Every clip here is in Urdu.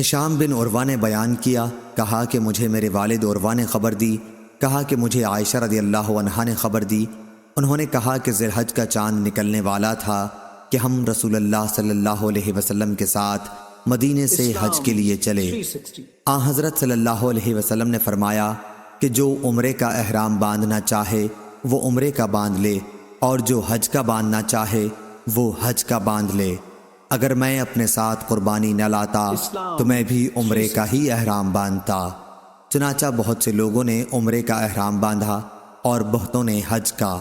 ہشام بن عروہ نے بیان کیا، کہا کہ مجھے میرے والد عروہ نے خبر دی، کہا کہ مجھے عائشہ رضی اللہ عنہا نے خبر دی۔ انہوں نے کہا کہ ذی الحج کا چاند نکلنے والا تھا کہ ہم رسول اللہ صلی اللہ علیہ وسلم کے ساتھ مدینے سے حج کے لیے چلے۔ حضرت صلی اللہ علیہ وسلم نے فرمایا کہ جو عمرے کا احرام باندھنا چاہے وہ عمرے کا باندھ لے، اور جو حج کا باندھنا چاہے وہ حج کا باندھ لے۔ اگر میں اپنے ساتھ قربانی نہ لاتا تو میں بھی عمرے کا ہی احرام باندھتا۔ چنانچہ بہت سے لوگوں نے عمرے کا احرام باندھا اور بہتوں نے حج کا۔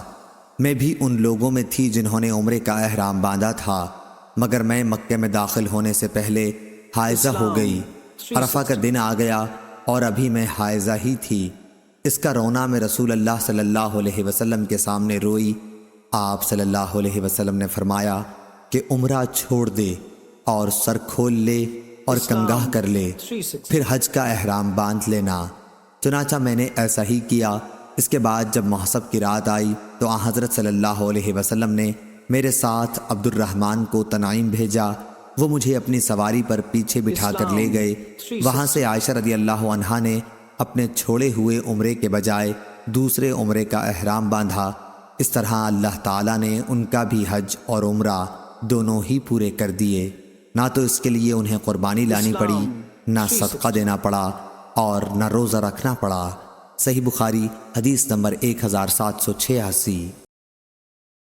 میں بھی ان لوگوں میں تھی جنہوں نے عمرے کا احرام باندھا تھا، مگر میں مکے میں داخل ہونے سے پہلے حائضہ ہو گئی۔ عرفہ کا دن آ گیا اور ابھی میں حائضہ ہی تھی۔ اس کا رونا میں رسول اللہ صلی اللہ علیہ وسلم کے سامنے روئی۔ آپ صلی اللہ علیہ وسلم نے فرمایا کہ عمرہ چھوڑ دے اور سر کھول لے اور کنگاہ کر لے، پھر حج کا احرام باندھ لینا۔ چنانچہ میں نے ایسا ہی کیا۔ اس کے بعد جب محسب کی رات آئی تو حضرت صلی اللہ علیہ وسلم نے میرے ساتھ عبد الرحمن کو تنعیم بھیجا۔ وہ مجھے اپنی سواری پر پیچھے بٹھا کر لے گئے۔ وہاں سے عائشہ رضی اللہ عنہا نے اپنے چھوڑے ہوئے عمرے کے بجائے دوسرے عمرے کا احرام باندھا۔ اس طرح اللہ تعالیٰ نے ان کا بھی حج اور عمرہ دونوں ہی پورے کر دیے۔ نہ تو اس کے لیے انہیں قربانی لانی پڑی، نہ صدقہ دینا پڑا، اور نہ روزہ رکھنا پڑا۔ صحیح بخاری حدیث نمبر 1786۔